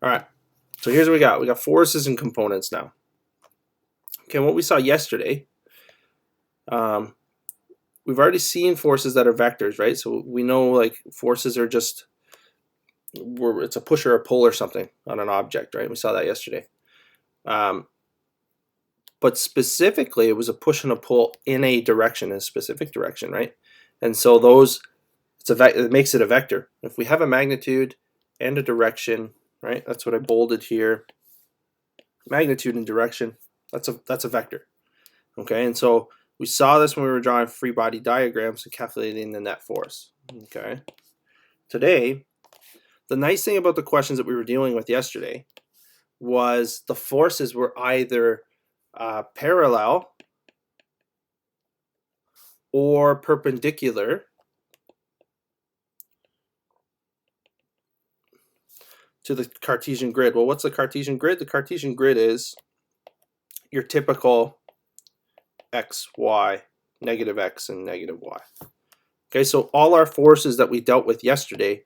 All right, so here's what we got. We got forces and components now. Okay, what we saw yesterday, we've already seen forces that are vectors, right? So we know like forces are just, it's a push or a pull or something on an object, right? We saw that yesterday. But specifically, it was a push and a pull in a direction, in a specific direction, right? And so those, it makes it a vector. If we have a magnitude and a direction, right? That's what I bolded here. Magnitude and direction, that's a vector. Okay, and so we saw this when we were drawing free body diagrams and calculating the net force. Okay, today, the nice thing about the questions that we were dealing with yesterday was the forces were either parallel or perpendicular to the Cartesian grid. Well, what's the Cartesian grid? The Cartesian grid is your typical x, y, negative x, and negative y. Okay, so all our forces that we dealt with yesterday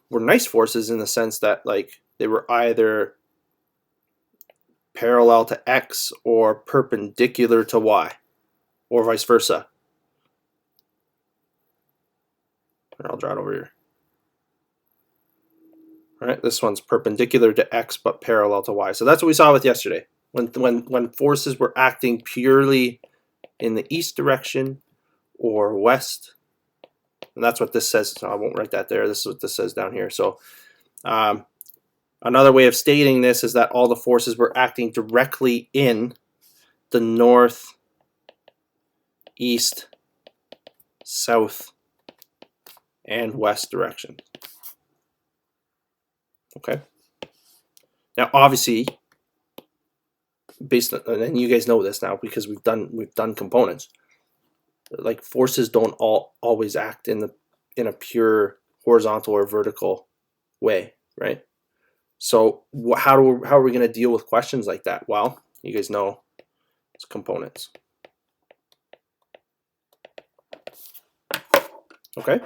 were nice forces in the sense that like they were either parallel to x or perpendicular to y, or vice versa. I'll draw it over here. All right, this one's perpendicular to x but parallel to y. So that's what we saw with yesterday. When forces were acting purely in the east direction or west, and that's what this says. So I won't write that there. This is what this says down here. So another way of stating this is that all the forces were acting directly in the north, east, south, and west direction. Okay. Now, obviously, based on, and you guys know this now because we've done components. Like forces don't always act in a pure horizontal or vertical way, right? So how are we going to deal with questions like that? Well, you guys know it's components. Okay.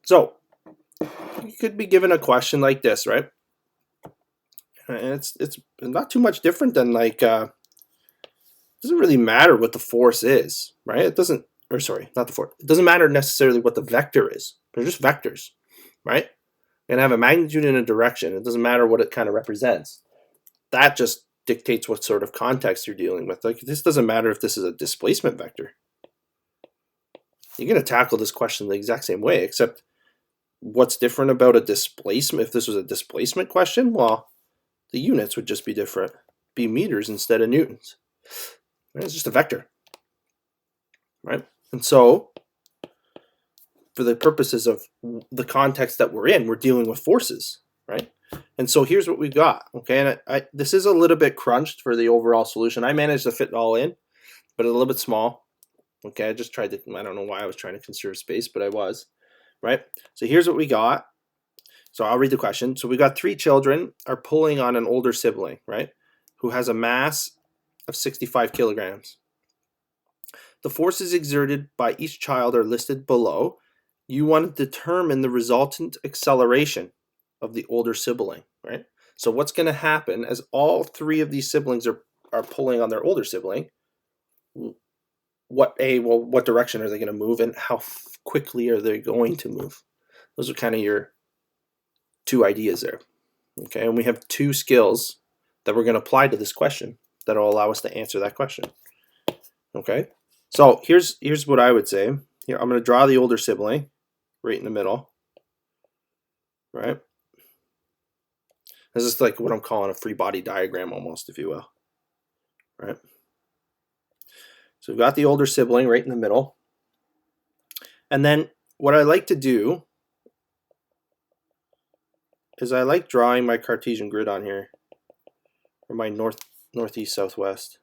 So you could be given a question like this, right? And it's not too much different than like it doesn't really matter what the force is, right? It doesn't, or sorry, not the force. It doesn't matter necessarily what the vector is. They're just vectors, right? And have a magnitude and a direction. It doesn't matter what it kind of represents. That just dictates what sort of context you're dealing with. Like this doesn't matter if this is a displacement vector. You're going to tackle this question the exact same way, except what's different about a displacement? If this was a displacement question, well, the units would just be different. Be meters instead of newtons. Right? It's just a vector. Right? And so, for the purposes of the context that we're in, we're dealing with forces. Right? And so here's what we've got. Okay, and this is a little bit crunched for the overall solution. I managed to fit it all in, but a little bit small. Okay, I just tried to, I don't know why I was trying to conserve space, but I was. Right? So here's what we got. So I'll read the question. So we got 3 children are pulling on an older sibling, right, who has a mass of 65 kilograms. The forces exerted by each child are listed below. You want to determine the resultant acceleration of the older sibling, right? So what's going to happen as all 3 of these siblings are pulling on their older sibling? What direction are they going to move, and how quickly are they going to move? Those are kind of your 2 ideas there. Okay, and we have 2 skills that we're going to apply to this question that will allow us to answer that question. Okay, so here's what I would say. Here, I'm going to draw the older sibling right in the middle. Right, this is like what I'm calling a free body diagram almost, if you will. Right, so we've got the older sibling right in the middle. And then what I like to do is I like drawing my Cartesian grid on here, or my northeast, southwest.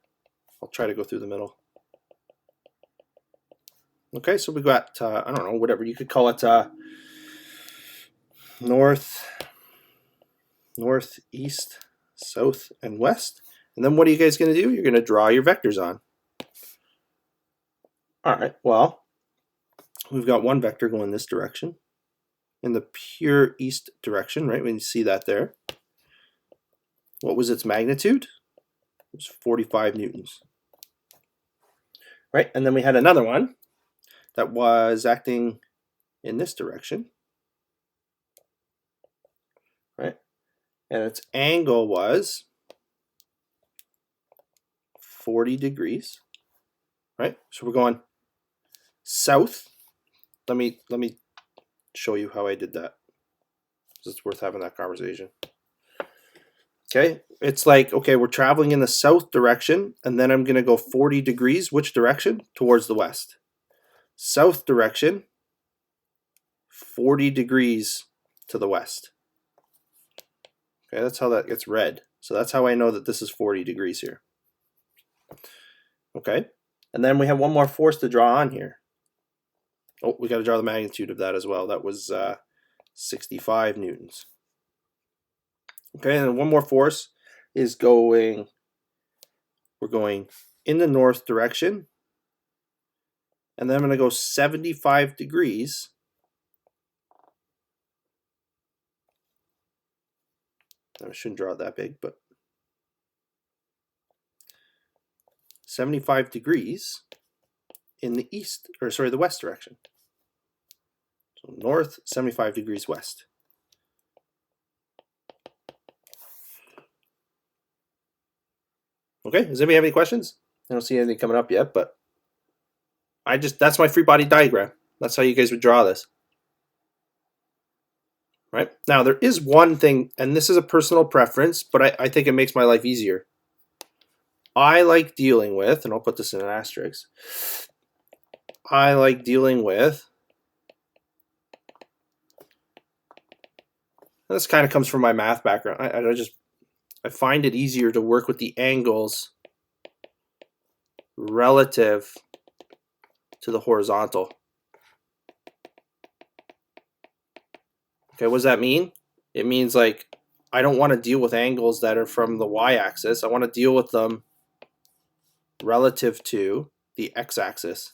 I'll try to go through the middle. Okay, so we've got, I don't know, whatever you could call it, north, east, south, and west. And then what are you guys going to do? You're going to draw your vectors on. All right, well, we've got one vector going this direction. in the pure east direction, right? When you see that there, what was its magnitude? It was 45 newtons, right? And then we had another one that was acting in this direction, right? And its angle was 40 degrees, right? So we're going south. Let me show you how I did that. It's worth having that conversation. Okay, it's like, okay, we're traveling in the south direction, and then I'm going to go 40 degrees. Which direction? Towards the west. South direction, 40 degrees to the west. Okay, that's how that gets read. So that's how I know that this is 40 degrees here. Okay, and then we have one more force to draw on here. Oh, we got to draw the magnitude of that as well. That was 65 newtons. Okay, and one more force is we're going in the north direction, and then I'm going to go 75 degrees I shouldn't draw it that big, but 75 degrees in the east, or sorry, the west direction. So north, 75 degrees west. Okay, does anybody have any questions? I don't see anything coming up yet, but that's my free body diagram. That's how you guys would draw this. Right? Now, there is one thing, and this is a personal preference, but I think it makes my life easier. I like dealing with, and I'll put this in an asterisk, I like dealing with, this kind of comes from my math background. I find it easier to work with the angles relative to the horizontal. Okay, what does that mean? It means like I don't want to deal with angles that are from the y-axis. I want to deal with them relative to the x-axis.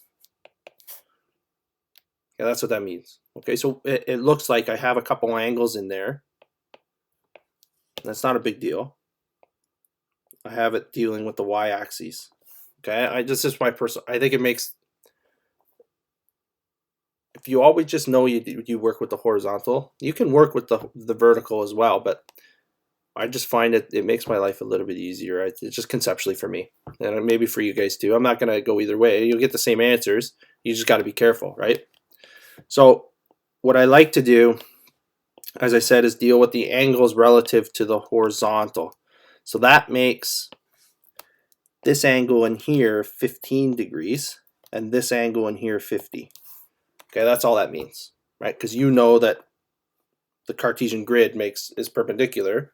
Okay, that's what that means. Okay, so it looks like I have a couple angles in there. That's not a big deal. I have it dealing with the y-axis. Okay, this is my personal. I think it makes. If you always just know you work with the horizontal, you can work with the vertical as well. But I just find it makes my life a little bit easier. It's just conceptually for me, and maybe for you guys too. I'm not gonna go either way. You'll get the same answers. You just got to be careful, right? So what I like to do, as I said, is deal with the angles relative to the horizontal. So that makes this angle in here 15 degrees and this angle in here 50. Okay, that's all that means, right? Because you know that the Cartesian grid is perpendicular,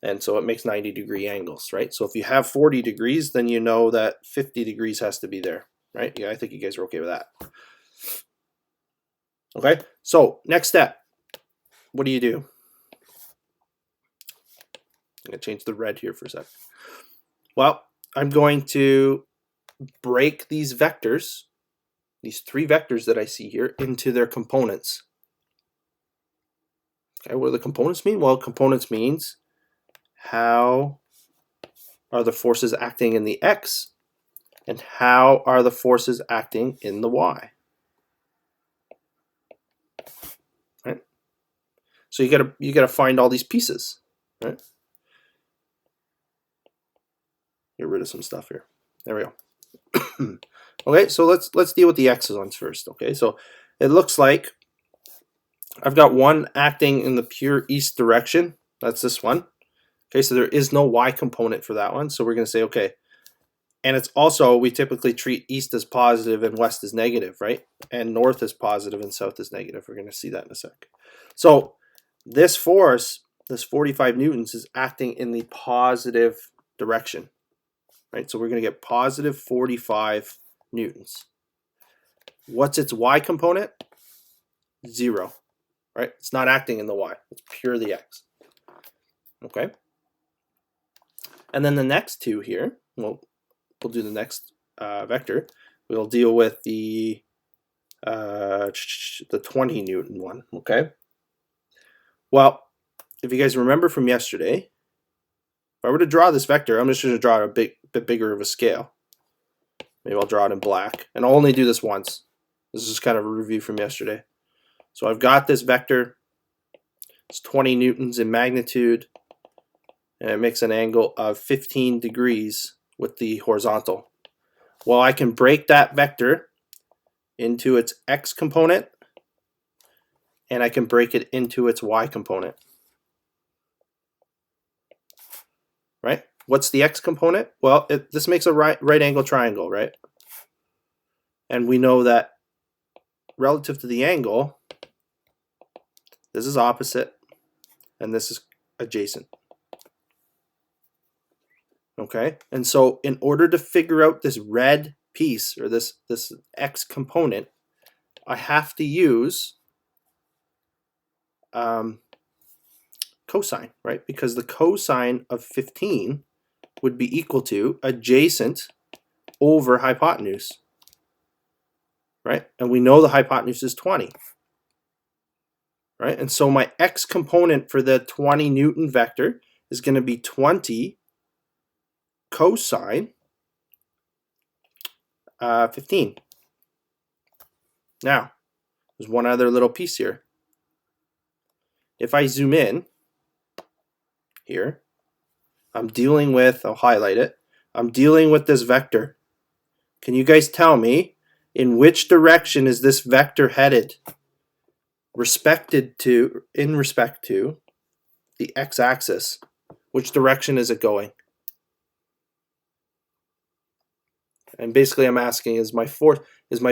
and so it makes 90-degree angles, right? So if you have 40 degrees, then you know that 50 degrees has to be there, right? Yeah, I think you guys are okay with that. Okay, so next step. What do you do? I'm going to change the red here for a sec. Well, I'm going to break these vectors, these three vectors that I see here, into their components. Okay, what do the components mean? Well, components means how are the forces acting in the x, and how are the forces acting in the y. Right? So you gotta find all these pieces. Right? Get rid of some stuff here. There we go. Okay, so let's deal with the x's ones first. Okay, so it looks like I've got one acting in the pure east direction. That's this one. Okay, so there is no y component for that one. So we're going to say, okay. And it's also, we typically treat east as positive and west as negative, right? And north is positive and south is negative. We're going to see that in a sec. So this force, this 45 newtons, is acting in the positive direction, right? So we're going to get positive 45 newtons. What's its y component? 0, right? It's not acting in the y. It's pure the x. Okay. And then the next two here, we'll do the next vector. We'll deal with the 20 Newton one, okay? Well, if you guys remember from yesterday, if I were to draw this vector, I'm just going to draw it a bit bigger of a scale. Maybe I'll draw it in black, and I'll only do this once. This is kind of a review from yesterday. So I've got this vector. It's 20 newtons in magnitude, and it makes an angle of 15 degrees with the horizontal. Well, I can break that vector into its x component, and I can break it into its y component. Right? What's the x component? Well, this makes a right angle triangle, right? And we know that relative to the angle, this is opposite, and this is adjacent. Okay? And so in order to figure out this red piece, or this x component, I have to use cosine, right? Because the cosine of 15 would be equal to adjacent over hypotenuse, right? And we know the hypotenuse is 20, right? And so my x component for the 20 Newton vector is going to be 20 cosine 15. Now, there's one other little piece here. If I zoom in here, I'm dealing with, I'll highlight it, I'm dealing with this vector. Can you guys tell me in which direction is this vector headed in respect to the x-axis? Which direction is it going? And basically I'm asking, is my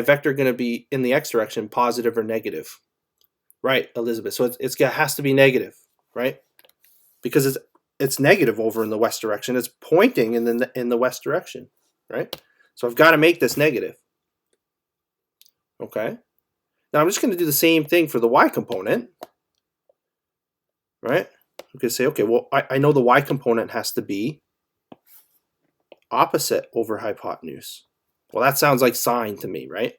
vector going to be in the x direction positive or negative? Right, Elizabeth. So it has to be negative, right? Because it's negative over in the west direction. It's pointing in the west direction, right? So I've got to make this negative. Okay. Now I'm just going to do the same thing for the y component, right? I'm going to say, okay, well, I know the y component has to be opposite over hypotenuse. Well, that sounds like sine to me, right?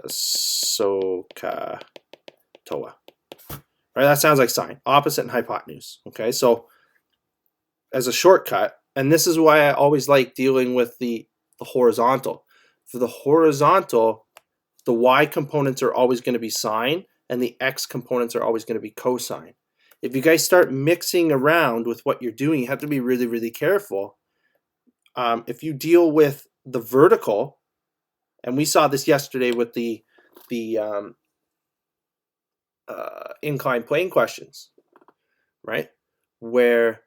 SOHCAHTOA. Right, that sounds like sine, opposite and hypotenuse. Okay, so as a shortcut, and this is why I always like dealing with the horizontal. For the horizontal, the y components are always going to be sine, and the x components are always going to be cosine. If you guys start mixing around with what you're doing, you have to be really, really careful. If you deal with the vertical, and we saw this yesterday with the inclined plane questions, right? Where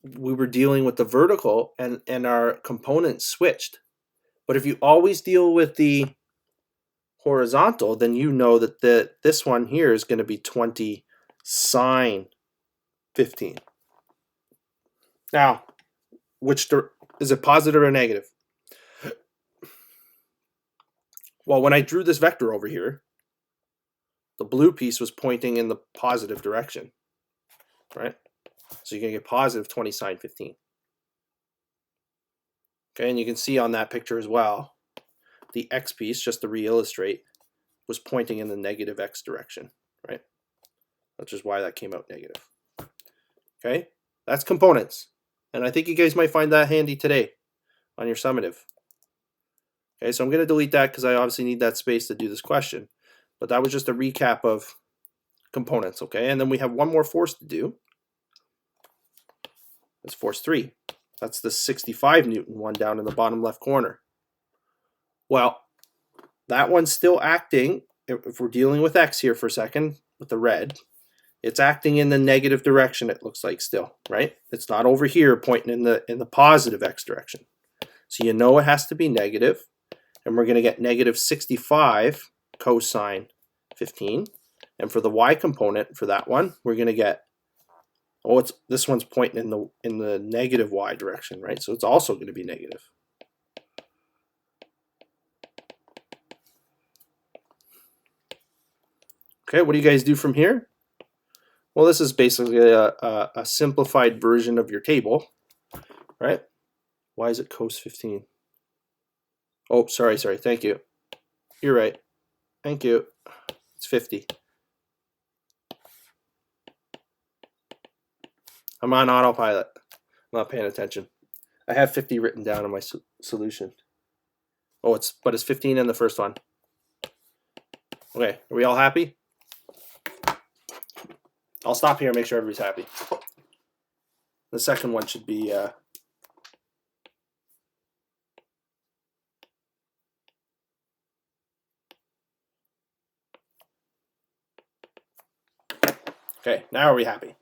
we were dealing with the vertical and our components switched. But if you always deal with the horizontal, then you know that this one here is going to be 20 sine 15. Now, is it positive or negative? Well, when I drew this vector over here, the blue piece was pointing in the positive direction, right? So you're going to get positive 20 sine 15. Okay, and you can see on that picture as well, the x piece, just to re-illustrate, was pointing in the negative x direction, right? Which is why that came out negative. Okay, that's components. And I think you guys might find that handy today on your summative. Okay, so I'm going to delete that because I obviously need that space to do this question. But that was just a recap of components, okay? And then we have one more force to do. That's force 3. That's the 65 Newton one down in the bottom left corner. Well, that one's still acting, if we're dealing with x here for a second, with the red, it's acting in the negative direction, it looks like still, right? It's not over here pointing in the positive x direction. So you know it has to be negative, and we're going to get negative 65 cosine 15. And for the y component, for that one, we're going to get, this one's pointing in the negative y direction, right? So it's also going to be negative. Okay, what do you guys do from here? Well, this is basically a simplified version of your table, right? Why is it cos 15? Oh, sorry, thank you. You're right. Thank you. It's 50. I'm on autopilot. I'm not paying attention. I have 50 written down in my solution. Oh, it's 15 in the first one. Okay, are we all happy? I'll stop here and make sure everybody's happy. The second one should be okay, now are we happy?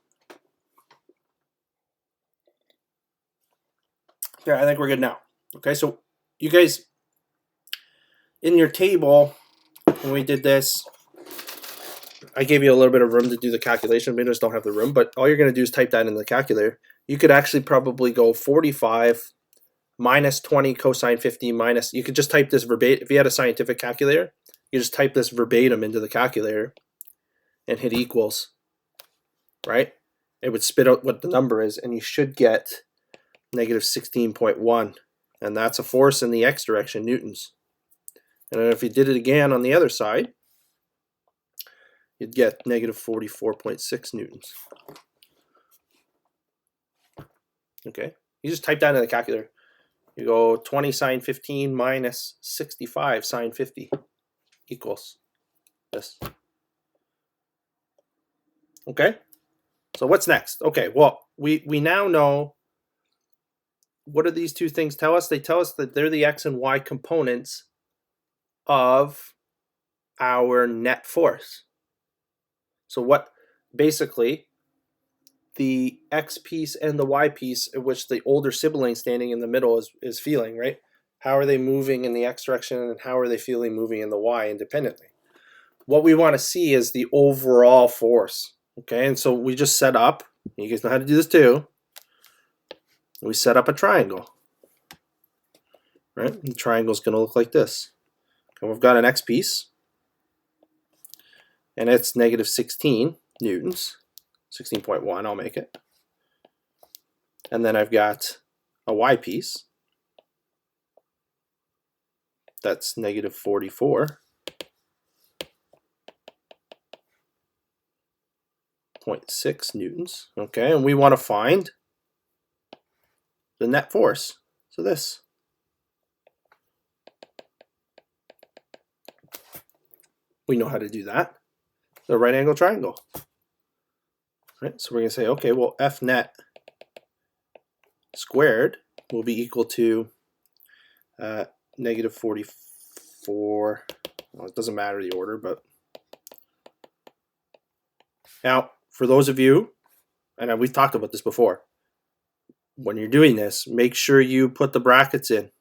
Okay, I think we're good now. Okay, so you guys, in your table, when we did this, I gave you a little bit of room to do the calculation. We just don't have the room, but all you're going to do is type that in the calculator. You could actually probably go 45 minus 20 cosine 50 minus, you could just type this verbatim. If you had a scientific calculator, you just type this verbatim into the calculator and hit equals, right? It would spit out what the number is, and you should get negative 16.1. And that's a force in the x direction, newtons. And then if you did it again on the other side, you'd get negative 44.6 newtons. Okay, you just type that in the calculator. You go 20 sine 15 minus 65 sine 50 equals this. Okay, so what's next? Okay, well, we now know, what do these two things tell us? They tell us that they're the x and y components of our net force. So what, basically, the x piece and the y piece, in which the older sibling standing in the middle is feeling, right? How are they moving in the x direction, and how are they feeling moving in the y independently? What we want to see is the overall force. Okay, and so we just set up, you guys know how to do this too, we set up a triangle, right? The triangle is going to look like this. And we've got an x piece, and it's negative 16 newtons, 16.1, I'll make it. And then I've got a y piece, that's negative 44.6 newtons. Okay, and we want to find the net force. So this. We know how to do that. The right angle triangle. Right, so we're going to say, okay, well, F net squared will be equal to negative 44. Well, it doesn't matter the order, but now for those of you, and we've talked about this before, when you're doing this, make sure you put the brackets in,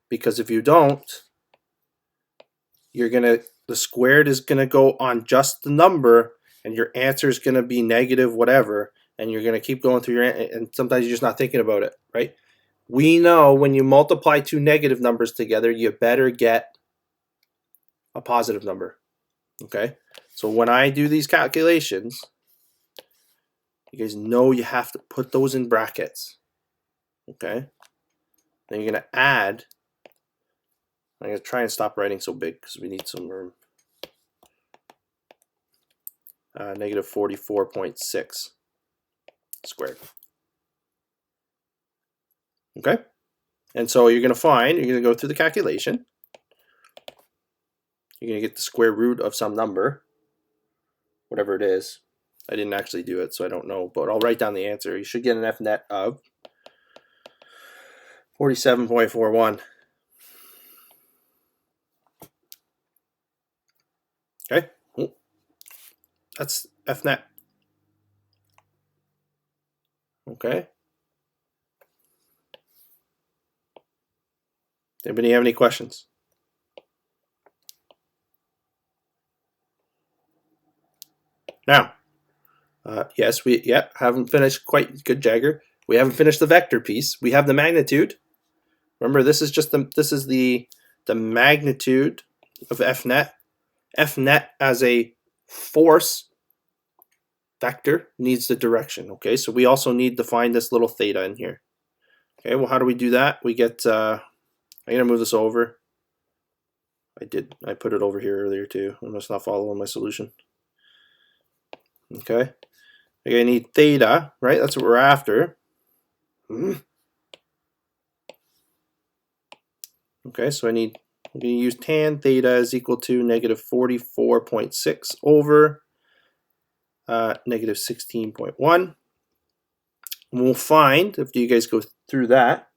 because if you don't, the squared is gonna go on just the number, and your answer is gonna be negative whatever, and you're gonna keep going through and sometimes you're just not thinking about it, right? We know when you multiply two negative numbers together, you better get a positive number. Okay, so when I do these calculations, you guys know you have to put those in brackets. Okay, then you're gonna add. I'm gonna try and stop writing so big because we need some room. Negative 44.6 squared. Okay, and so you're gonna go through the calculation. You're gonna get the square root of some number, whatever it is. I didn't actually do it, so I don't know, but I'll write down the answer. You should get an F net of 47.41. Okay, that's F net. Okay. Anybody have any questions? Now, yes, haven't finished quite. Good, Jagger. We haven't finished the vector piece. We have the magnitude. Remember, this is just the magnitude of F net. F net as a force vector needs the direction. Okay, so we also need to find this little theta in here. Okay, well, how do we do that? We get. I'm gonna move this over. I put it over here earlier too. I must not follow my solution. Okay, I need theta, right? That's what we're after. Okay, so I'm going to use tan theta is equal to negative 44.6 over negative 16.1. And we'll find, if you guys go through that,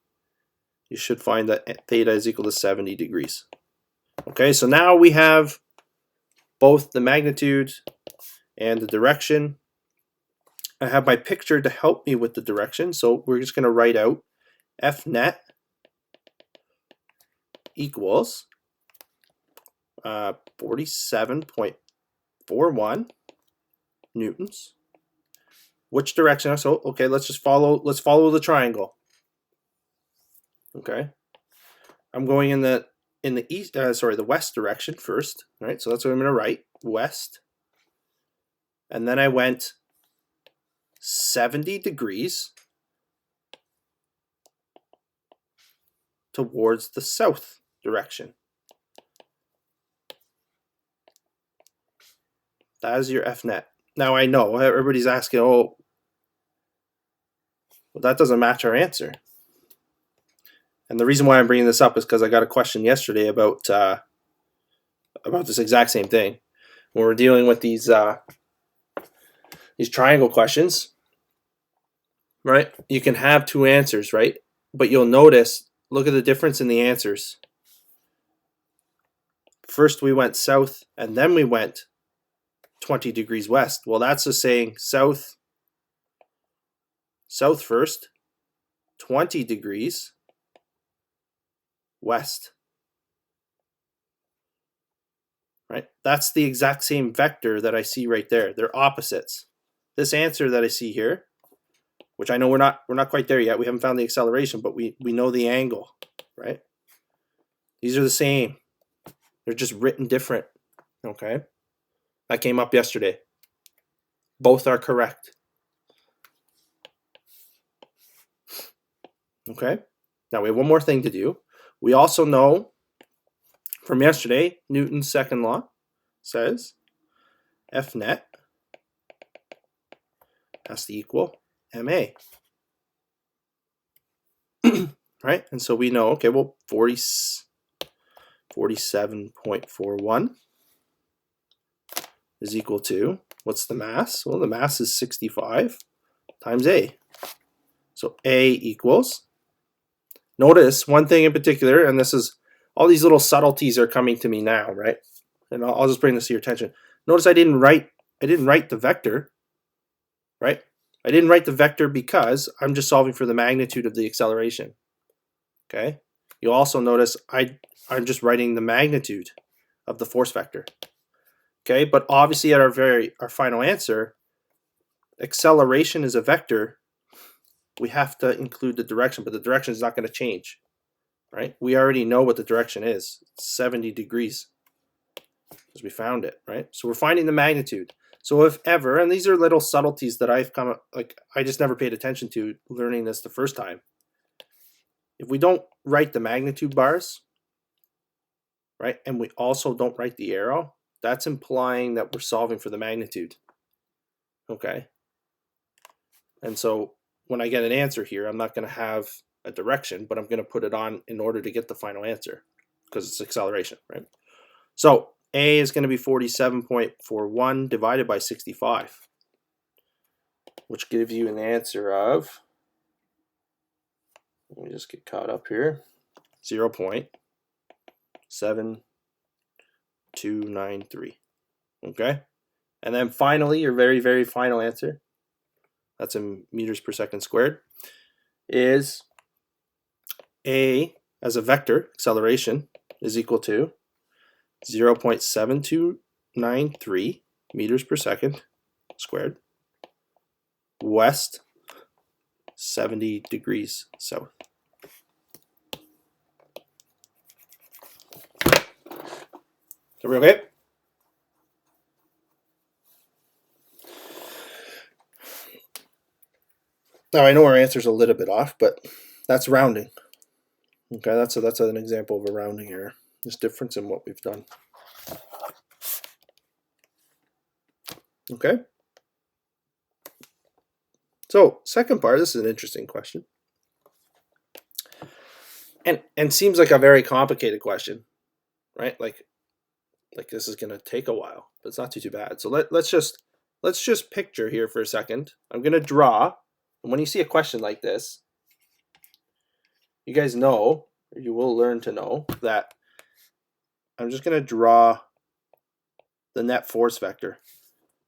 you should find that theta is equal to 70 degrees. Okay, so now we have both the magnitude and the direction. I have my picture to help me with the direction, so we're just going to write out F net equals 47.41 newtons. Which direction? So okay, let's follow the triangle. Okay, I'm going in the east. The west direction first. All right, so that's what I'm going to write, west, and then I went 70 degrees towards the south direction. That is your F net. Now I know everybody's asking, oh, well, that doesn't match our answer. And the reason why I'm bringing this up is because I got a question yesterday about this exact same thing. When we're dealing with these triangle questions, right? You can have two answers, right? But you'll notice, look at the difference in the answers. First we went south, and then we went 20 degrees west. Well, that's just saying south first, 20 degrees west. Right? That's the exact same vector that I see right there. They're opposites. This answer that I see here, which I know we're not quite there yet. We haven't found the acceleration, but we know the angle, right? These are the same. They're just written different. Okay? That came up yesterday. Both are correct. Okay? Now we have one more thing to do. We also know from yesterday, Newton's second law says F net has to equal ma. Right? And so we know, okay, well, 47.41 is equal to, what's the mass? Well, the mass is 65 times A. So A equals, notice one thing in particular, and this is, all these little subtleties are coming to me now, right? And I'll just bring this to your attention. Notice I didn't write the vector, right? I didn't write the vector because I'm just solving for the magnitude of the acceleration. Okay? You'll also notice I'm just writing the magnitude of the force vector. Okay? But obviously at our final answer, acceleration is a vector. We have to include the direction, but the direction is not going to change. Right? We already know what the direction is. It's 70 degrees. Because we found it, right? So we're finding the magnitude. So if ever, and these are little subtleties that I just never paid attention to learning this the first time. If we don't write the magnitude bars, right, and we also don't write the arrow, that's implying that we're solving for the magnitude. Okay? And so when I get an answer here, I'm not going to have a direction, but I'm going to put it on in order to get the final answer because it's acceleration, right? So A is going to be 47.41 divided by 65, which gives you an answer of, let me just get caught up here, 0.7293. Okay? And then finally, your very, very final answer, that's in meters per second squared, is A as a vector, acceleration, is equal to 0.7293 meters per second squared, west, 70 degrees south. Are we okay? Now I know our answer's a little bit off, but that's rounding. Okay, that's an example of a rounding error. There's difference in what we've done. Okay. So second part, this is an interesting question. And seems like a very complicated question, right? Like this is gonna take a while, but it's not too bad. So let's just picture here for a second. I'm gonna draw, and when you see a question like this, you guys know, or you will learn to know, that I'm just gonna draw the net force vector,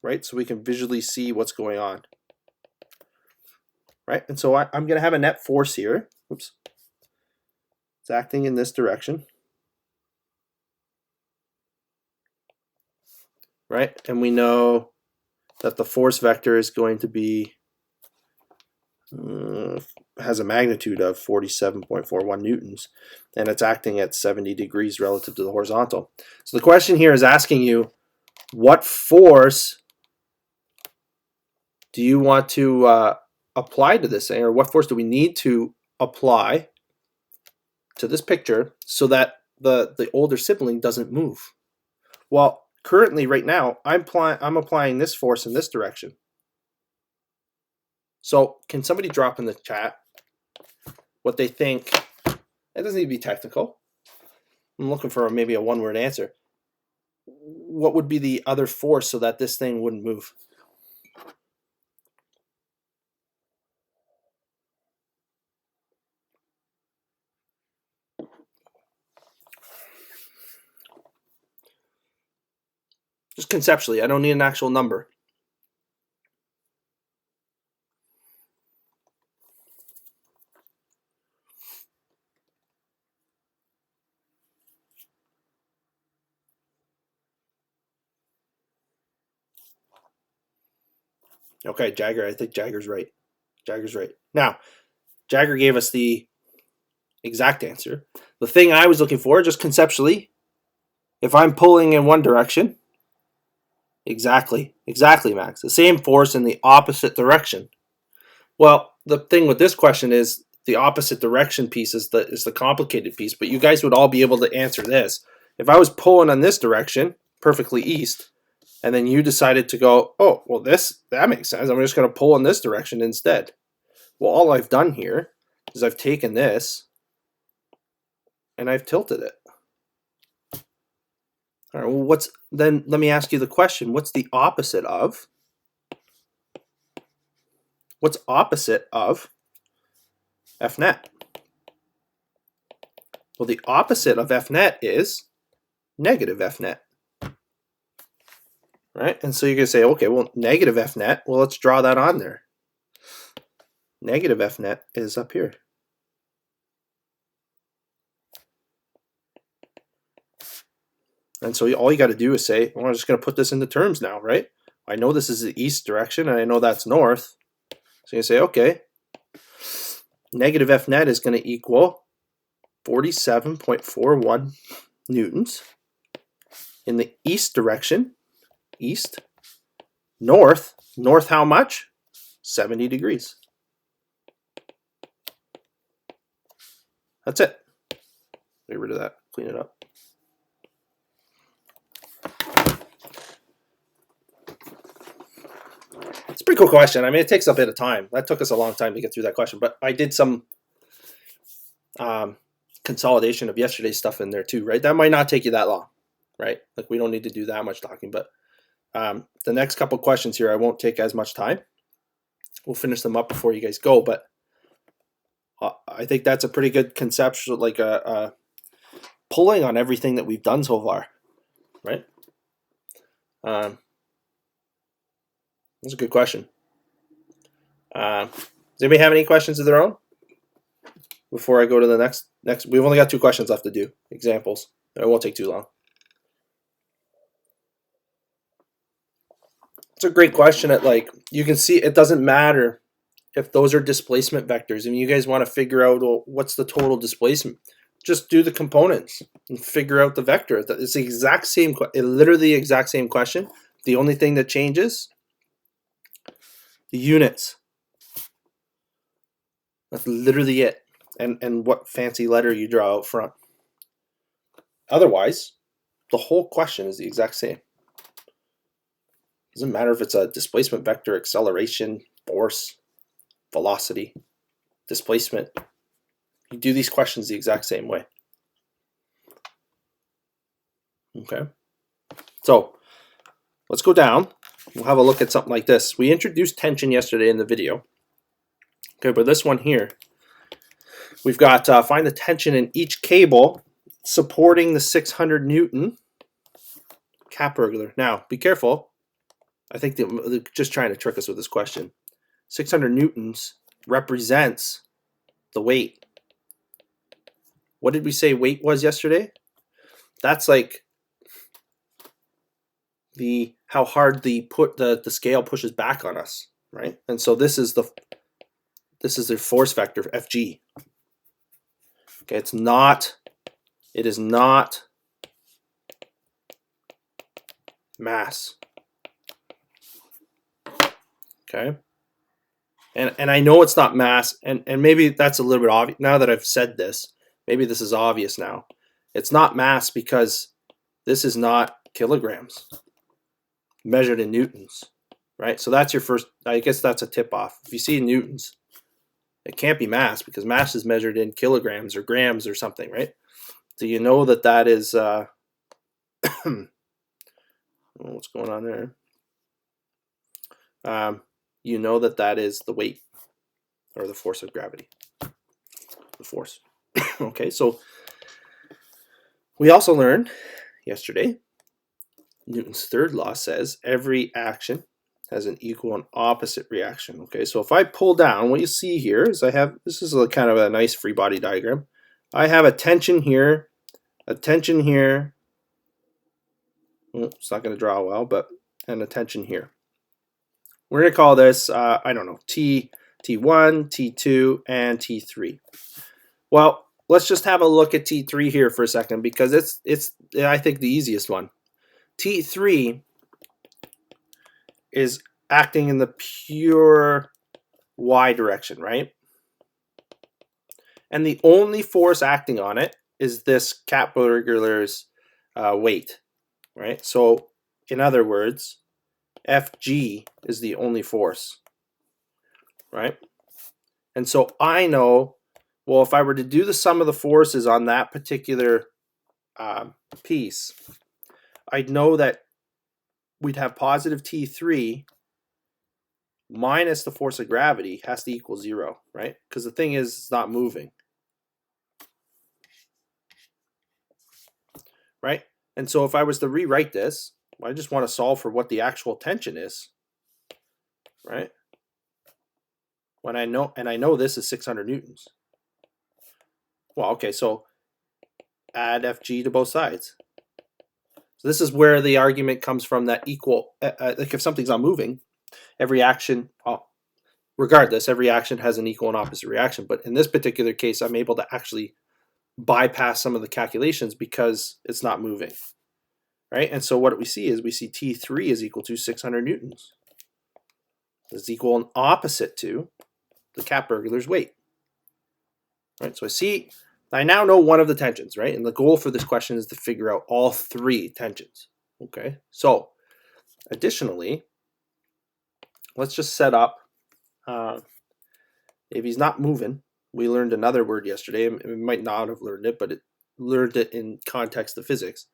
right? So we can visually see what's going on, right? And so I'm gonna have a net force here. Oops. It's acting in this direction, right? And we know that the force vector is going to be has a magnitude of 47.41 newtons, and it's acting at 70 degrees relative to the horizontal. So the question here is asking you, what force do you want to apply to this thing, or what force do we need to apply to this picture so that the older sibling doesn't move? Well, currently right now I'm applying this force in this direction. So can somebody drop in the chat what they think? It doesn't need to be technical. I'm looking for maybe a one-word answer. What would be the other force so that this thing wouldn't move? Just conceptually, I don't need an actual number. Okay, Jagger, I think Jagger's right. Jagger's right. Now, Jagger gave us the exact answer. The thing I was looking for, just conceptually, if I'm pulling in one direction, exactly, Max, the same force in the opposite direction. Well, the thing with this question is the opposite direction piece is the complicated piece, but you guys would all be able to answer this. If I was pulling on this direction, perfectly east, and then you decided to go, oh, well, that makes sense. I'm just going to pull in this direction instead. Well, all I've done here is I've taken this and I've tilted it. All right, well, then let me ask you the question. What's the opposite of? What's opposite of F net? Well, the opposite of F net is negative F net. Right? And so you're going to say, okay, well, negative F net, well, let's draw that on there. Negative F net is up here. And so all you got to do is say, well, I'm just going to put this into terms now, right? I know this is the east direction, and I know that's north. So you say, okay, negative F net is going to equal 47.41 newtons in the east direction. East. North how much? 70 degrees. That's it. Get rid of that. Clean it up. It's a pretty cool question. I mean, it takes a bit of time. That took us a long time to get through that question, but I did some consolidation of yesterday's stuff in there too, right? That might not take you that long, right? Like, we don't need to do that much talking, but the next couple questions here, I won't take as much time. We'll finish them up before you guys go, but I think that's a pretty good conceptual, like pulling on everything that we've done so far, right? That's a good question. Does anybody have any questions of their own before I go to the next? We've only got 2 questions left to do, examples. It won't take too long. It's a great question. You can see it doesn't matter if those are displacement vectors. And you guys want to figure out, well, what's the total displacement? Just do the components and figure out the vector. It's the exact same, literally the exact same question. The only thing that changes, the units. That's literally it. And what fancy letter you draw out front. Otherwise, the whole question is the exact same. Doesn't matter if it's a displacement vector, acceleration, force. velocity, displacement. You do these questions the exact same way. Okay, so let's go down. We'll have a look at something like this. We introduced tension yesterday in the video. Okay, but this one here, we've got find the tension in each cable supporting the 600 Newton cap burglar. Now, be careful. I think they're just trying to trick us with this question. 600 Newtons represents the weight. What did we say weight was yesterday? That's like how hard the scale pushes back on us, right? And so this is the force vector Fg. Okay, it is not mass. Okay, and I know it's not mass, and maybe that's a little bit obvious now that I've said this. Maybe this is obvious now. It's not mass because this is not kilograms measured in newtons, right? So that's your first, I guess that's a tip off. If you see newtons, it can't be mass because mass is measured in kilograms or grams or something, right? So you know that is, what's going on there? You know that is the weight or the force of gravity, the force. Okay, so we also learned yesterday, Newton's third law says every action has an equal and opposite reaction. Okay, so if I pull down, what you see here is this is kind of a nice free body diagram. I have a tension here, a tension here. It's not going to draw well, and a tension here. We're going to call this, I don't know, T1, T2, and T3. Well, let's just have a look at T3 here for a second because it's I think the easiest one. T3 is acting in the pure y direction, right? And the only force acting on it is this cap burglar's weight, right? So in other words, Fg is the only force, right? And so I know, well, if I were to do the sum of the forces on that particular piece, I'd know that we'd have positive T3 minus the force of gravity has to equal 0, right? Because the thing is, it's not moving, right? And so if I was to rewrite this, I just want to solve for what the actual tension is, right? When I know this is 600 newtons. Well, okay, so add Fg to both sides. So this is where the argument comes from that equal, like if something's not moving, every action, regardless, every action has an equal and opposite reaction. But in this particular case, I'm able to actually bypass some of the calculations because it's not moving, right? And so what we see is T3 is equal to 600 newtons. This is equal and opposite to the cap burglar's weight, right? So I now know one of the tensions, right? And the goal for this question is to figure out all three tensions, okay? So additionally, let's just set up, if he's not moving, we learned another word yesterday. We might not have learned it, but learned it in context of physics.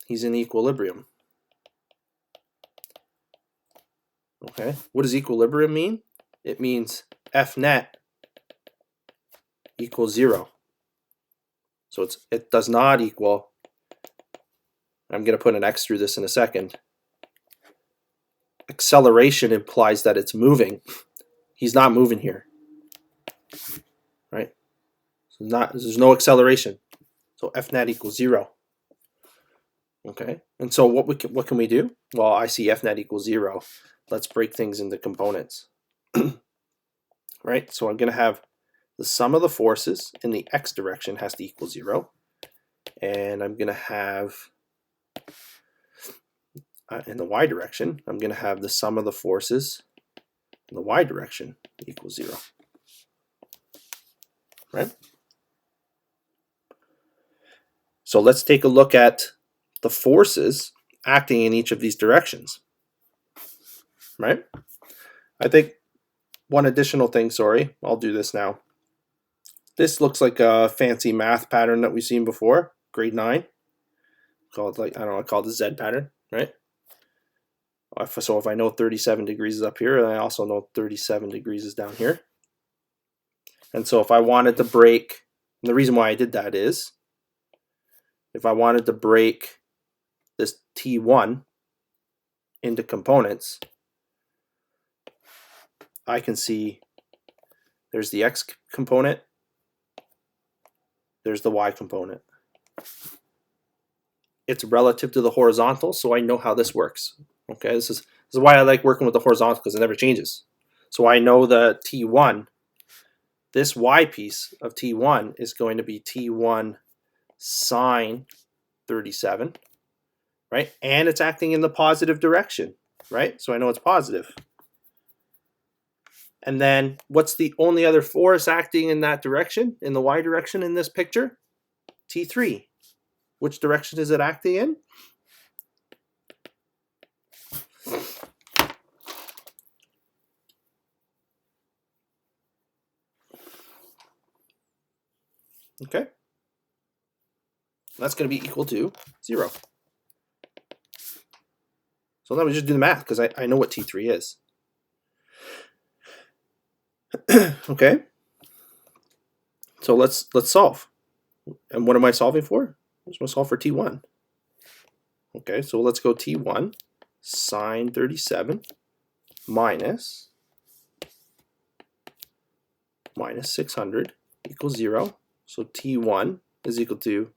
He's in equilibrium. Okay, what does equilibrium mean? It means F net equals 0. So it does not equal, I'm going to put an X through this in a second. Acceleration implies that it's moving. He's not moving here, right? So there's no acceleration. So F net equals 0. Okay, and so what can we do? Well, I see F net equals 0. Let's break things into components. Right, so I'm going to have the sum of the forces in the x direction has to equal 0. And I'm going to have, in the y direction, I'm going to have the sum of the forces in the y direction equals 0. Right? So let's take a look at the forces acting in each of these directions. Right? I think one additional thing, sorry, I'll do this now. This looks like a fancy math pattern that we've seen before, grade 9. Call it like, I don't know, I call it the Z pattern, right? So if I know 37 degrees is up here, and I also know 37 degrees is down here. And so if I wanted to break, and the reason why I did that is, if I wanted to break this T1 into components, I can see there's the X component, there's the Y component. It's relative to the horizontal, so I know how this works. Okay, this is why I like working with the horizontal, because it never changes. So I know the T1, this Y piece of T1 is going to be T1 sine 37, right? And it's acting in the positive direction, right? So I know it's positive. And then what's the only other force acting in that direction, in the Y direction in this picture? T3. Which direction is it acting in? Okay. That's going to be equal to 0. So now we just do the math, because I know what T3 is. Okay. So let's solve. And what am I solving for? I just want to solve for T1. Okay, so let's go T1 sine 37 minus 600 equals 0. So T1 is equal to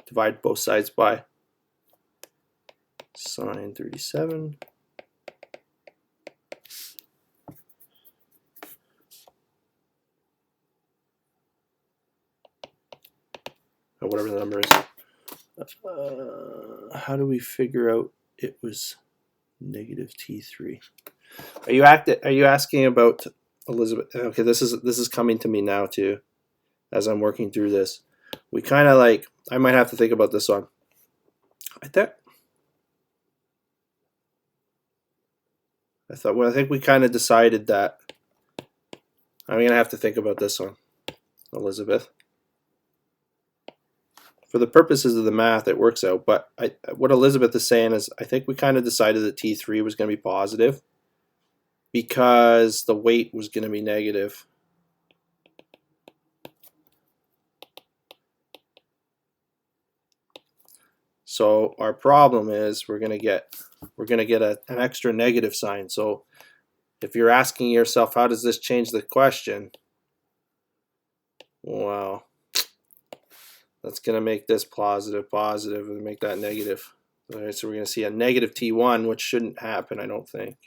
divide both sides by sine 37 or whatever the number is. How do we figure out it was negative T3? Are you asking about Elizabeth? Okay, this is coming to me now too, as I'm working through this. We kind of like, I might have to think about this one. I think we kind of decided that. I'm gonna have to think about this one, Elizabeth. For the purposes of the math, it works out. But what Elizabeth is saying is, I think we kind of decided that T3 was going to be positive because the weight was going to be negative. So our problem is we're going to get an extra negative sign. So if you're asking yourself, how does this change the question? Well, that's going to make this positive, and make that negative. All right, so we're going to see a negative T1, which shouldn't happen, I don't think.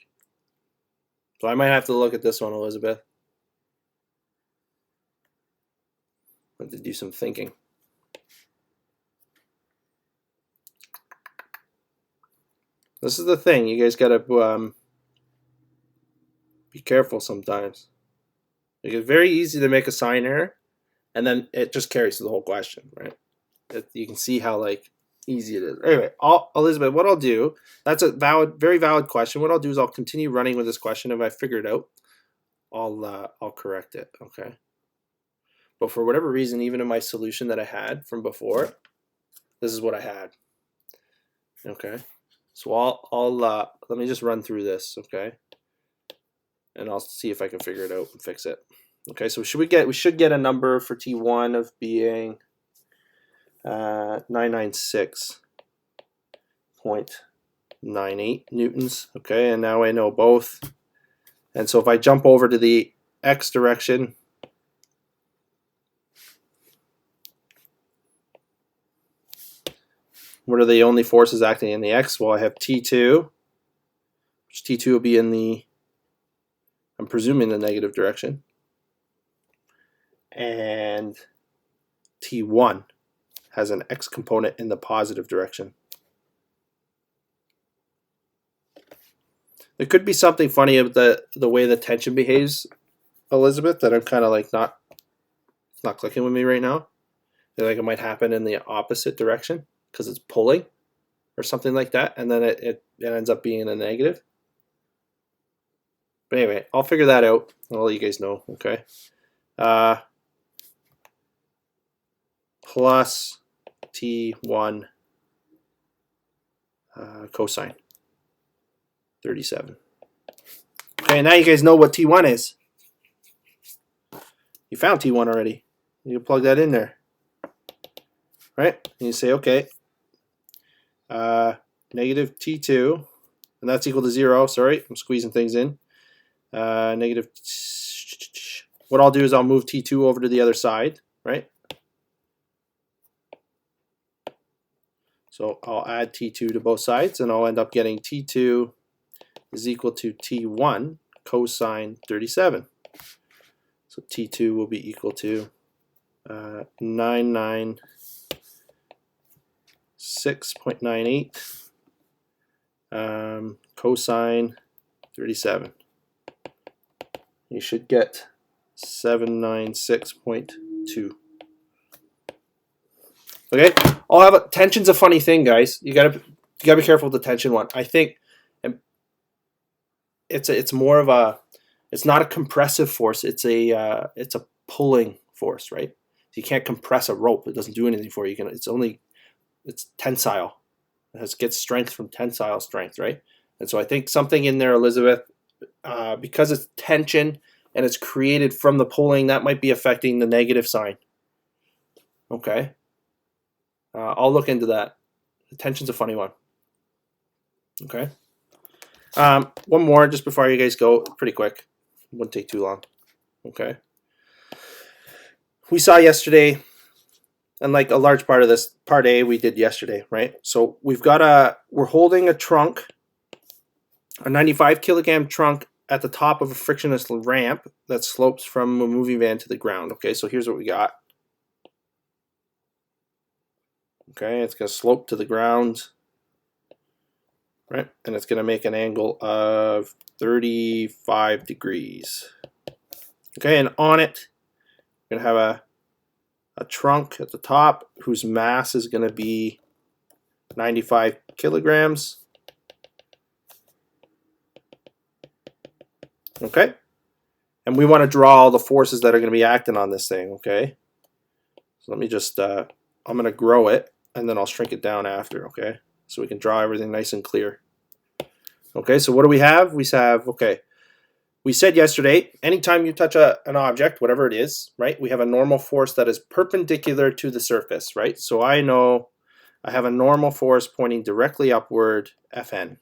So I might have to look at this one, Elizabeth. I have to do some thinking. This is the thing. You guys got to be careful sometimes. It's very easy to make a sign error, and then it just carries to the whole question, right? You can see how like easy it is. Anyway, Elizabeth, what I'll do, that's a very valid question. What I'll do is I'll continue running with this question. If I figure it out, I'll correct it. Okay. But for whatever reason, even in my solution that I had from before, this is what I had. Okay. So I'll let me just run through this. Okay. And I'll see if I can figure it out and fix it. Okay. So we should get a number for T1 of being 996.98 newtons. Okay, and now I know both. And so if I jump over to the X direction, what are the only forces acting in the X? Well, I have T2, which T2 will be in the, I'm presuming, the negative direction. And T1 has an X component in the positive direction. There could be something funny about the way the tension behaves, Elizabeth, that I'm kind of like not clicking with me right now. Like it might happen in the opposite direction because it's pulling. or something like that, and then it ends up being a negative. But anyway, I'll figure that out. I'll let you guys know, okay? Plus T1 cosine 37. Okay, now you guys know what T1 is. You found T1 already. You plug that in there, right? And you say, okay, negative T2, and that's equal to 0. Sorry, I'm squeezing things in. Negative. What I'll do is I'll move T2 over to the other side, right? So I'll add T2 to both sides, and I'll end up getting T2 is equal to T1 cosine 37. So T2 will be equal to 996.98 cosine 37. You should get 796.2. Okay, I'll have tension's a funny thing, guys. You gotta be careful with the tension one. I think it's more of a, it's not a compressive force. It's a pulling force, right? So you can't compress a rope. It doesn't do anything for you. It's tensile. It gets strength from tensile strength, right? And so I think something in there, Elizabeth, because it's tension and it's created from the pulling, that might be affecting the negative sign. Okay. I'll look into that. The tension's a funny one. Okay. One more just before you guys go, pretty quick. It wouldn't take too long. Okay. We saw yesterday, and like a large part of this, part A we did yesterday, right? So we're holding a trunk, a 95 kilogram trunk at the top of a frictionless ramp that slopes from a moving van to the ground. Okay, so here's what we got. Okay, it's going to slope to the ground, right? And it's going to make an angle of 35 degrees. Okay, and on it, we're going to have a trunk at the top whose mass is going to be 95 kilograms. Okay, and we want to draw all the forces that are going to be acting on this thing. Okay, so let me just, I'm going to grow it, and then I'll shrink it down after, okay? So we can draw everything nice and clear. Okay, so what do we have? We have, okay, we said yesterday, anytime you touch an object, whatever it is, right, we have a normal force that is perpendicular to the surface, right? So I know I have a normal force pointing directly upward, Fn.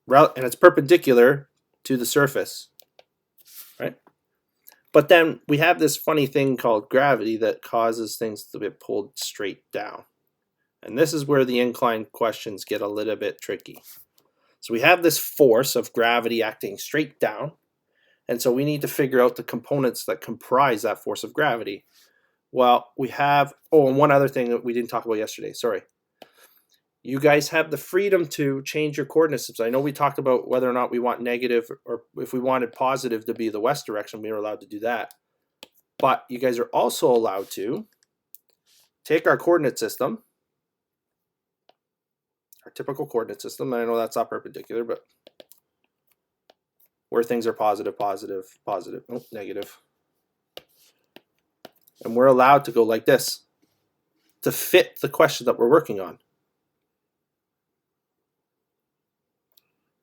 And it's perpendicular to the surface, right? But then we have this funny thing called gravity that causes things to be pulled straight down. And this is where the incline questions get a little bit tricky. So we have this force of gravity acting straight down. And so we need to figure out the components that comprise that force of gravity. Well, we have, oh, and one other thing that we didn't talk about yesterday, sorry. You guys have the freedom to change your coordinate systems. I know we talked about whether or not we want negative, or if we wanted positive to be the west direction, we were allowed to do that. But you guys are also allowed to take our coordinate system, our typical coordinate system, and I know that's not perpendicular, but where things are positive, positive, positive, oh, negative. And we're allowed to go like this to fit the question that we're working on.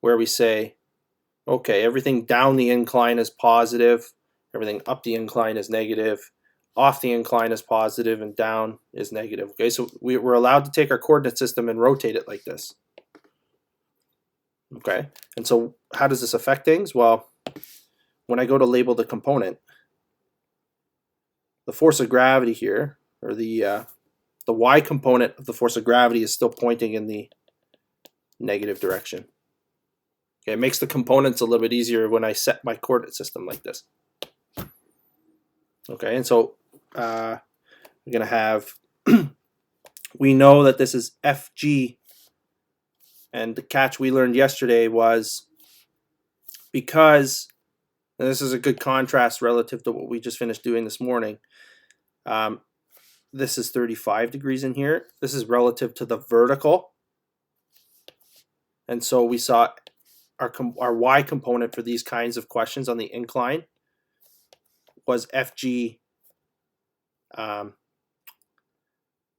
Where we say, okay, everything down the incline is positive, everything up the incline is negative, off the incline is positive, and down is negative. Okay, so we're allowed to take our coordinate system and rotate it like this. Okay, and so how does this affect things? Well, when I go to label the component, the force of gravity here, or the y component of the force of gravity, is still pointing in the negative direction. Okay, it makes the components a little bit easier when I set my coordinate system like this. Okay, and so we're going to have, we know that this is Fg, and the catch we learned yesterday was because, and this is a good contrast relative to what we just finished doing this morning, this is 35 degrees in here. This is relative to the vertical. And so we saw our y component for these kinds of questions on the incline was FG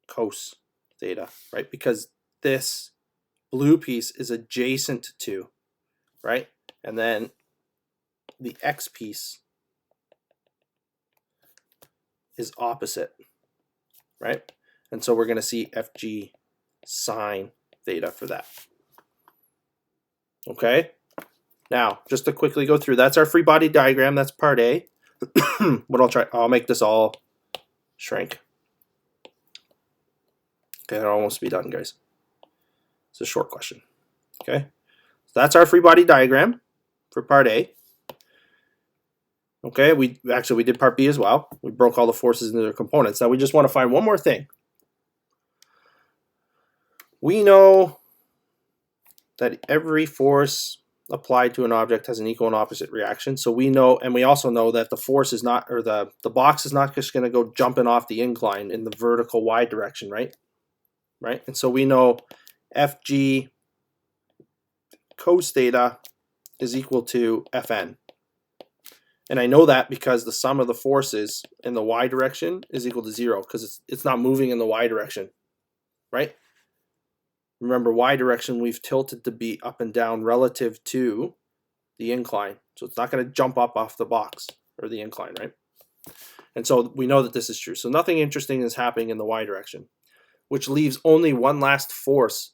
cos theta, right? Because this blue piece is adjacent to, right? And then the x piece is opposite, right? And so we're going to see FG sine theta for that. Okay? Now, just to quickly go through, that's our free body diagram. That's part A. I'll make this all shrink. Okay, it'll almost be done, guys. It's a short question. Okay? So that's our free body diagram for part A. Okay, we did part B as well. We broke all the forces into their components. Now we just want to find one more thing. We know that every force applied to an object has an equal and opposite reaction. So we know, and we also know that the force is not, or the box is not just going to go jumping off the incline in the vertical y direction, right? Right? And so we know FG cos theta is equal to Fn. And I know that because the sum of the forces in the y direction is equal to 0 because it's not moving in the y direction, right? Remember, y direction we've tilted to be up and down relative to the incline. So it's not going to jump up off the box or the incline, right? And so we know that this is true. So nothing interesting is happening in the y direction, which leaves only one last force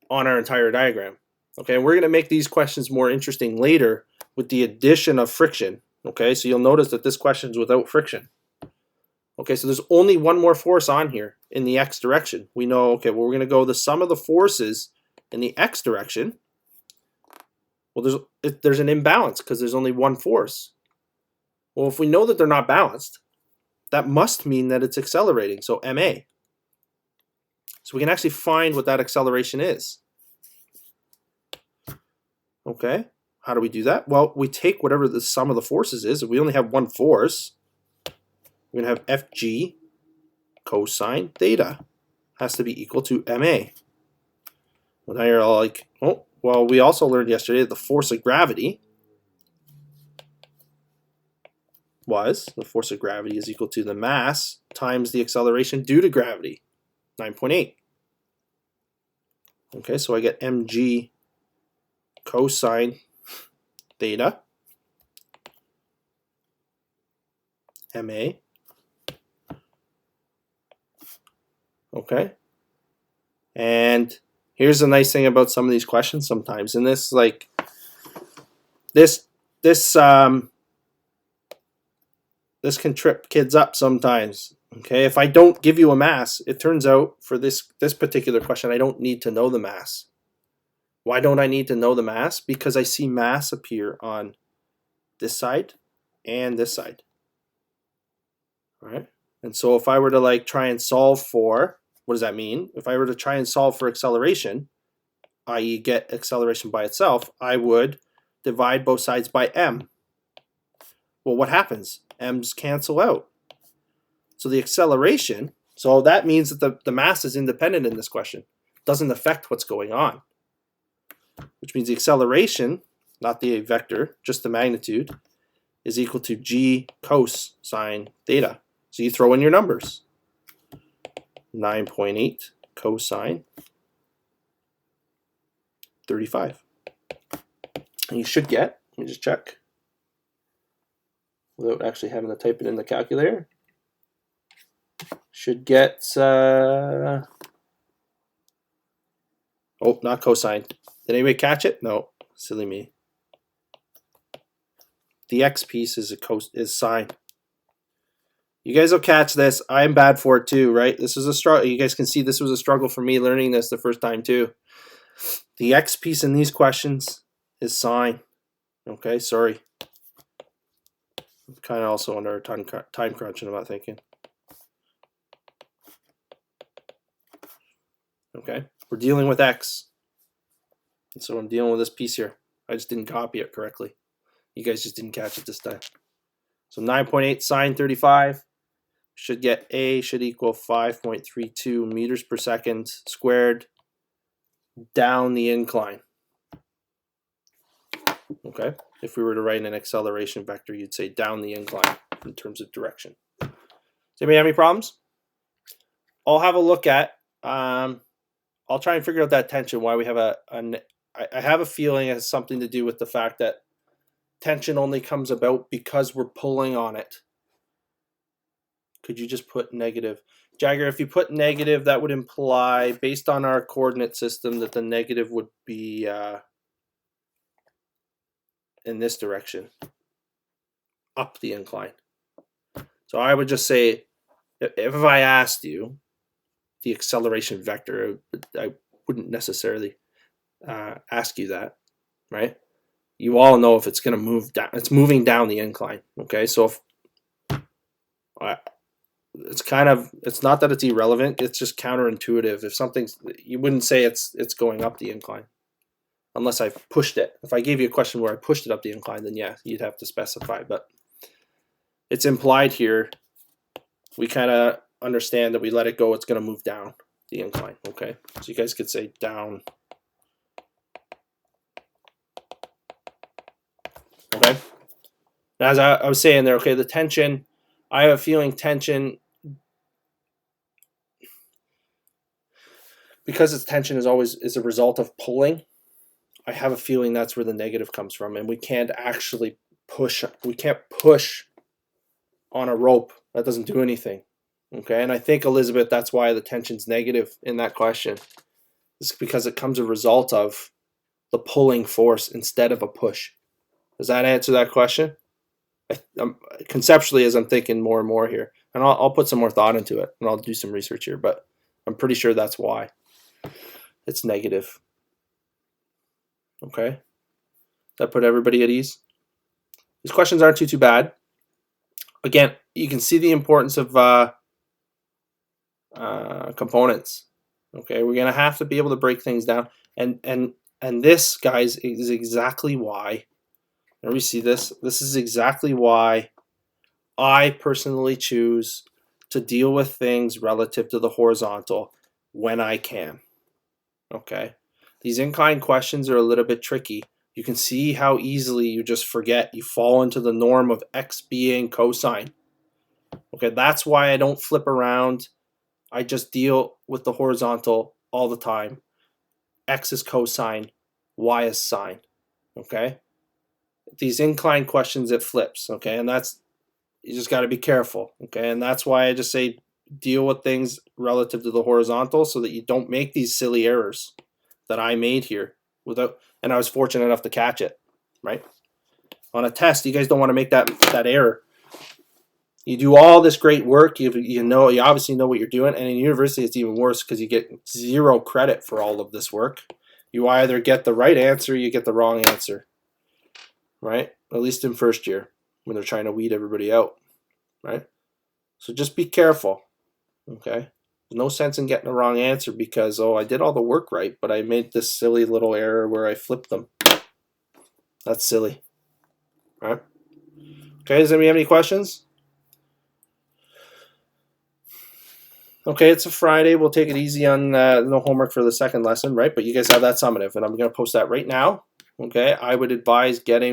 on our entire diagram. Okay, we're going to make these questions more interesting later with the addition of friction. Okay, so you'll notice that this question is without friction. Okay, so there's only one more force on here in the x direction. We know, okay, well, we're going to go the sum of the forces in the x direction. Well, there's an imbalance because there's only one force. Well, if we know that they're not balanced, that must mean that it's accelerating, so ma. So we can actually find what that acceleration is. Okay, how do we do that? Well, we take whatever the sum of the forces is. If we only have one force, we're going to have Fg cosine theta has to be equal to ma. Well, now you're all like, oh, well, we also learned yesterday that the force of gravity is equal to the mass times the acceleration due to gravity, 9.8. Okay, so I get mg cosine theta ma. Okay, and here's the nice thing about some of these questions sometimes, and this can trip kids up sometimes. Okay, if I don't give you a mass, it turns out for this particular question, I don't need to know the mass. Why don't I need to know the mass? Because I see mass appear on this side and this side. All right, and so if I were to try and solve for, what does that mean? If I were to try and solve for acceleration, i.e. get acceleration by itself, I would divide both sides by m. Well, what happens? M's cancel out. So the acceleration, so that means that the mass is independent in this question. It doesn't affect what's going on. Which means the acceleration, not the vector, just the magnitude, is equal to g cosine theta. So you throw in your numbers. 9.8 cosine 35. And you should get, let me just check, without actually having to type it in the calculator, should get, oh, not cosine. Did anybody catch it? No, silly me. The x piece is sine. You guys will catch this. I'm bad for it too, right? This is a struggle. You guys can see this was a struggle for me learning this the first time too. The x piece in these questions is sine. Okay, sorry. I'm kind of also under a time crunch, I'm not thinking. Okay, we're dealing with x. And so I'm dealing with this piece here. I just didn't copy it correctly. You guys just didn't catch it this time. So 9.8 sine 35 should get A should equal 5.32 meters per second squared down the incline. Okay, if we were to write an acceleration vector, you'd say down the incline in terms of direction. Does anybody have any problems? I'll have a look at, I'll try and figure out that tension, why we have I have a feeling it has something to do with the fact that tension only comes about because we're pulling on it. Could you just put negative? Jagger, if you put negative, that would imply, based on our coordinate system, that the negative would be in this direction, up the incline. So I would just say, if I asked you the acceleration vector, I wouldn't necessarily ask you that, right? You all know if it's going to move down, it's moving down the incline. Okay, so if it's kind of, it's not that it's irrelevant, it's just counterintuitive. If something's, you wouldn't say it's going up the incline unless I've pushed it. If I gave you a question where I pushed it up the incline, then yeah, you'd have to specify. But it's implied here. We kind of understand that we let it go, it's going to move down the incline. Okay, so you guys could say down. Okay, as I was saying there, okay, the tension, I have a feeling tension, because its tension is a result of pulling, I have a feeling that's where the negative comes from, and we can't actually push. We can't push on a rope. That doesn't do anything. Okay, and I think, Elizabeth, that's why the tension's negative in that question. It's because it comes a result of the pulling force instead of a push. Does that answer that question? Conceptually, as I'm thinking more and more here, and I'll put some more thought into it, and I'll do some research here, but I'm pretty sure that's why it's negative. Okay, that put everybody at ease. These questions aren't too bad. Again, you can see the importance of components. Okay, we're gonna have to be able to break things down, and this, guys, is exactly why. And we see this. This is exactly why I personally choose to deal with things relative to the horizontal when I can. Okay, these incline questions are a little bit tricky. You can see how easily you just forget. You fall into the norm of x being cosine. Okay, that's why I don't flip around. I just deal with the horizontal all the time. X is cosine, y is sine. Okay, these incline questions, it flips. Okay, and that's, you just got to be careful. Okay, and that's why I just say deal with things relative to the horizontal so that you don't make these silly errors that I made here without, and I was fortunate enough to catch it, right? On a test, you guys don't want to make that error. You do all this great work, you obviously know what you're doing, and in university it's even worse because you get 0 credit for all of this work. You either get the right answer or you get the wrong answer, right? At least in first year when they're trying to weed everybody out, right? So just be careful, okay? There's no sense in getting the wrong answer because, oh, I did all the work right, but I made this silly little error where I flipped them. That's silly, right? Okay, does anybody have any questions? Okay, it's a Friday. We'll take it easy on no homework for the second lesson, right? But you guys have that summative, and I'm going to post that right now. Okay, I would advise getting